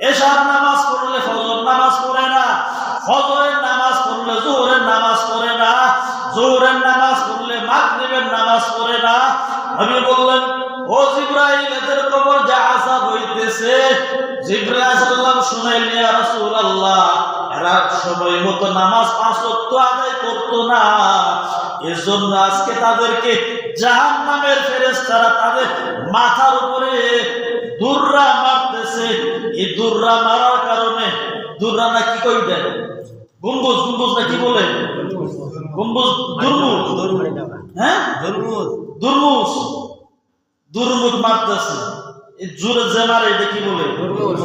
এশার নামাজ পড়লে ফজর নামাজ পড়ে না, ফজরের নামাজ পড়লে জোহরের নামাজ পড়ে না, জোহরের নামাজ পড়লে মাগরিবের নামাজ পড়ে না। নবী বললেন, ও জিবরাইল, এদের কবর যা আযাব হইতেছে। জিবরাইল সাল্লাল্লাহু শুনাইলেন, ইয়া রাসূলুল্লাহ, এরা সময় মতো নামাজ 5 ওয়াক্ত আদায় করতো না, এজন্য আজকে তাদেরকে জাহান্নামের ফেরেশতারা তাদের মাথার উপরে দুররা মারতেছে। এই দুররা মারার কারণে, দুররা না কি কই দেয়, গম্বুজ, গম্বুজ না কি বলে, গম্বুজ, দুরমুজ, হ্যাঁ দুরমুজ, দুরমুজ, দুরমুজ মারতেছে। এই জোরে যে মারে এটা কি বলে, দুরমুজ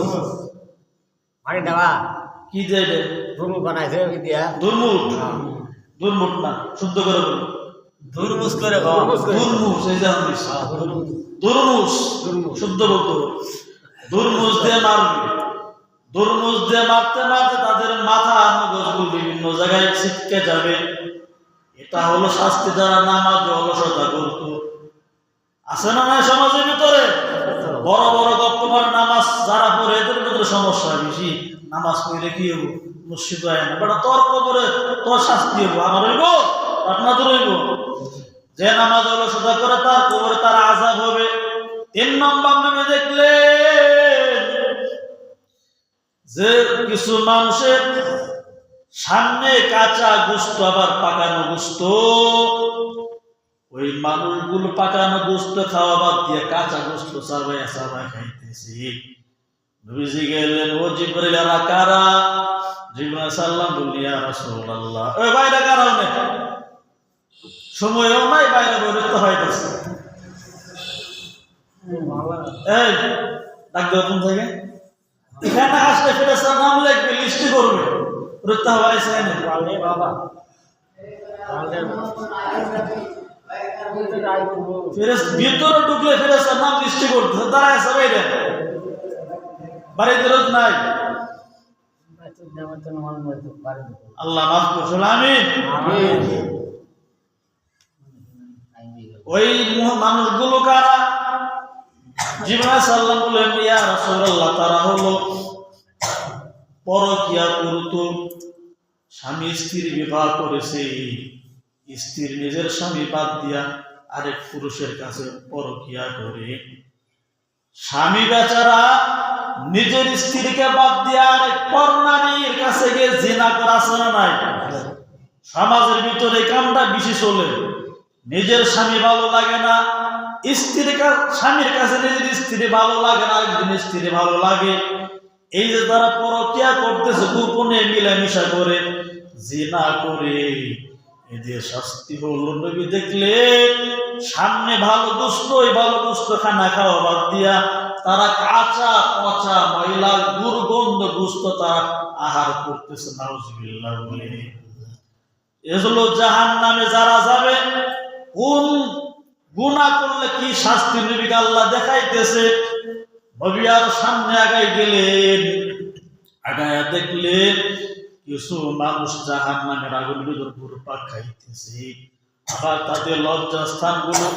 মারি দেওয়া, কি দেয় এটা, দুরমুজ বানাইছে কি দিয়া, দুরমুজ, দুরমুজ না, শুদ্ধ করে বলো, দুরমুজ করে খাওয়া, দুরমুজ, এই যে হাদিস, দুরমুজ, শুদ্ধ বলতে হবে। দুরমুজ দিয়ে মারবে, দুরমুজ দিয়ে মারতে মারতে তাদের মাথা মগজগুলো বিভিন্ন জায়গায় ছিটকে যাবে। এটা হলো শাস্তি যারা নামাজে অলসতা করত। আছে না নাই সমাজের ভিতরে বড় বড় গপ্পমার নামাজ যারা পড়ে এদের ভিতরে সমস্যা বেশি। নামাজ পড়লে কি হবো, মসজিদ হয় না, বেটা তোর কবরে তোর শাস্তি হবো, আমার হইব আপনাদের হইব। যে নামাজ অলসতা করে তার কবরে তার আযাব হবে। 3 নম্বর নামে দেখলেন যে কিছু মানুষের সামনে কাঁচা গোশত আবার পাকানো গোশত, ওই মানুষগুলো পাকানো গোশত খাওয়া বাদ দিয়ে কাঁচা গোশত চাবাইয়া চাবাই খাইতেছে। নবীজি গেলেন, ও জিবরাইল, এরা কারা? জিবরাইল সাল্লাম বললেন, ইয়া রাসূলুল্লাহ, ওই বাইরে কারা অনেক সময়ও নাই, বাইরে বেরোতে হইতেছে। এই ডাক দেওয়া কোন থেকে, এখানে আসলে ফেরেশতার নাম লিখবে, লিস্ট করবে, রুত্তা হওয়াইছে না বাবা, ফেরেশতা ভিতরে ঢুকলে ফেরেশতার নাম লিস্ট করতে দাঁড়ায় আছে বাইরে, বাড়িতে রোজ নাই। আল্লাহ মাফ করুন, আমিন আমিন। ওই মানুষগুলো কারা? জিবরাইল সাল্লাল্লাহু বলেন, ইয়া রাসূলুল্লাহ, তারা হলো পরকিয়া করত, স্বামী স্ত্রীর বিবাহ করেছে, স্ত্রীর নিজের স্বামী বাদ দিয়া আরেক পুরুষের কাছে পরকিয়া করে, স্বামী বেচারা নিজের স্ত্রীকে বাদ দিয়া আরেক পরনারীর কাছে গিয়ে জিনা করা আছে না নাই? সমাজের ভিতরে কামটা বেশি চলে। নিজের স্বামী ভালো লাগে না, স্বামীর কাছে নিজের স্ত্রী ভালো লাগে না, একদিন স্ত্রী ভালো লাগে। এই যে তারা পরকিয়া করতেছে, গোপনে মিলামিশা করে, জিনা করে, এদের শাস্তি হলো, নবী দেখলে সামনে ভালো গোশত, ওই ভালো গোশত খানা খাওয়া বাদ দিয়া তারা কাঁচা পচা ময়লা দুর্গন্ধ গোশত তারা আহার করতেছে। নাউজুবিল্লাহ বলে। এগুলো জাহান্নামে যারা যাবে, কোন গুনাহ করলে কি শাস্তি নবী আল্লাহ দেখাইতেছে। নবী আর সামনে আগাই গেলেন, আগায়া দেখলেন কিছু মানুষ জাহান্নামের আগুন ভিতর ঘুরপাক খাইতেছে। আবার তাদের লজ্জাস্থানগুলো,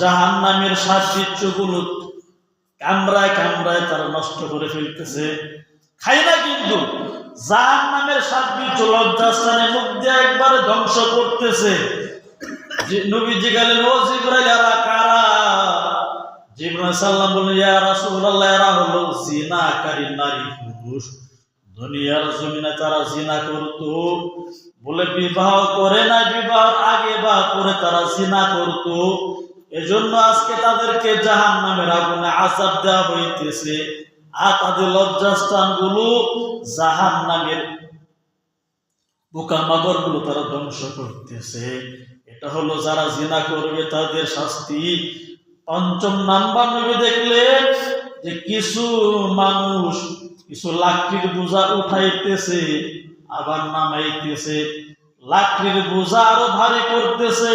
জাহান্নামের সাদৃশ্যগুলো কামড়ায় কামড়ায় তারা নষ্ট করে ফেলতেছে। খাই না কিন্তু জাহান্নামের সাদৃশ্য লজ্জাস্থানে মুখ দিয়ে একবারে ধ্বংস করতেছে। নবীজি গেলেন, ও জিবরাইল, এরা কারা? জিবরাইল সাল্লাম বললেন, ইয়া রাসূলুল্লাহ, এরা হলো জিনাকারী নারী পুরুষ। দুনিয়ার জমিনে তারা জিনা করত, বলে বিবাহ করে না, বিবাহের আগে বা পরে তারা জিনা করত। এজন্য আজকে তাদেরকে জাহান্নামের আগুনে আযাব দেওয়া হইতেছে। আর তাদের লজ্জাস্থানগুলো, জাহান্নামের পোকামাকড় গুলো তারা ধ্বংস করতেছে। এটা হলো যারা জিনা করবে তাদের শাস্তি। ৫ম নাম্বার নবী দেখলেন যে কিছু মানুষ কিছু লাকড়ির বোঝা উঠাইতেছে আবার নামাইতেছে, লাকড়ির বোঝা আরো ভারী করতেছে,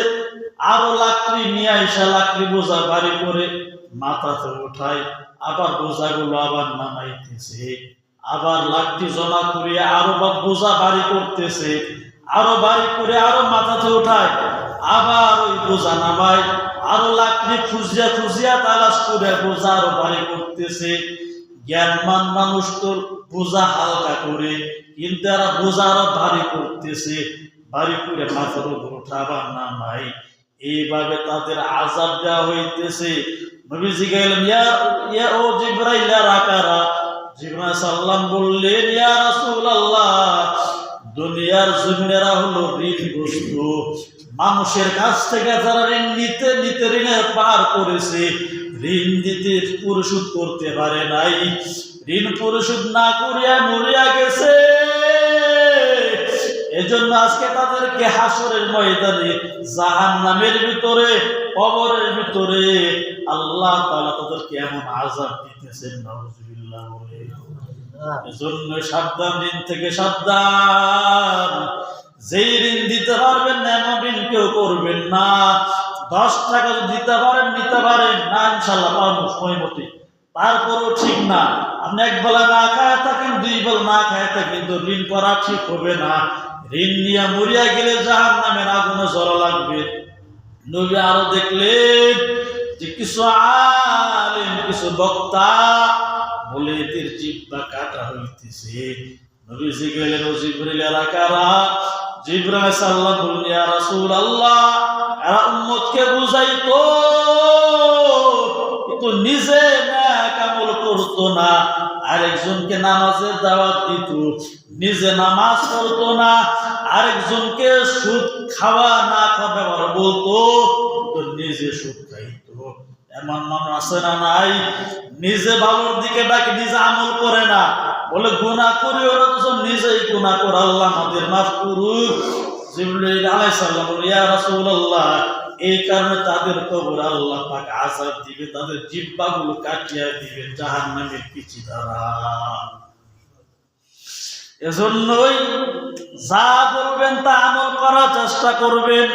আরো লাকড়ি নিয়ে আইসা লাকড়ি বোঝা ভারী করে মাথাতে উঠায়, আবার বোঝাগুলো আবার নামাইতেছে, আবার লাকড়ি জমা করে আরো বোঝা ভারী করতেছে, আরো ভারী করে আরো মাথাতে উঠায়, আবার ওই বোঝা নামায়, আরো লাকড়ি খুঁজিয়া খুঁজিয়া তালাশ করে বোঝা আরো ভারী করতেছে। জ্ঞানমান মানুষ তো বোঝা হালকা করে, কিন্তু এরা বোঝা আরো ভারী করতেছে, ভারী করে মাথার উপর উঠাবার নামাই, এইভাবে তাদের আযাব দেওয়া হইতেছে। নবীজি গেলেন, ইয়া ও জিবরাইল রাকারা। জিবরাইল সাল্লাম বললেন, ইয়া রাসূলুল্লাহ, দুনিয়ার জমিনেরা হলো ঋণগ্রস্ত। মানুষের কাছ থেকে যারা ঋণ নিতে নিতে ঋণের পার করেছে, ঋণ দিতে পরিশোধ করতে পারে নাই, ঋণ পরিশোধ না করিয়া মরিয়া গেছে। এজন্য আজকে তাদেরকে হাসরের ময়দানে জাহান্নামের ভিতরে, কবরের ভিতরে আল্লাহ তাআলা তাদেরকে এমন আযাব দিতেছেন, নাউযুবিল্লাহ বলে। এজন্য সাবধান, ঋণ থেকে সাবধান। যেই ঋণ দিতে পারবেন না এমন ঋণ কেউ করবেন না। 10 টাকা যদি দিতে পারেন নিতে পারেন না, ইনশাআল্লাহ পাবো সময় মতে। তারপরও ঠিক না, আপনি এক বেলা না খায় থাকেন, 2 বেলা না খায় থাকেন, কিন্তু ঋণ করা ঠিক হবে না। ঋণ নিয়ে মরিয়া গেলে জাহান্নামের আগুনে জ্বলা লাগবে। নবী আরো দেখলেন যে কিছু আলেম, কিছু বক্তা বলে এদের জিহ্বা কাটা হইতেছে। নবীজি গেলেন, ও জিবরিল কারা? জিবরাইল সাল্লাল্লাহু বললেন, ইয়া রাসূলুল্লাহ, এরা উম্মতকে বুঝাইতো, কিন্তু নিজে নেক আমল করতো না। আরেকজনকে নামাজের দাওয়াত দিত, নিজে নামাজ পড়তো না। আরেকজনকে সুদ খাওয়া না খাওয়া বলতো, নিজে সুদ খাইতো। এমন মানুষ আছে না নাই? নিজে ভালোর দিকে ডাকে, নিজে আমল করে না, বলে গুনাহ করি, ওরা তো নিজেই গুনাহ করে, আল্লাহ আমাদের মাফ করুক। জিবরাইল আলাইহিস সালাম বলে, ইয়া রাসূলুল্লাহ, এই কারণে তাদের কবর আল্লাহ পাক আযাব দিবে, তাদের জিহ্বাগুলো কাটিয়ে দিবে জাহান্নামের পিচি দ্বারা। এজন্যই যা বলবেন তা আমল করার চেষ্টা করবেন।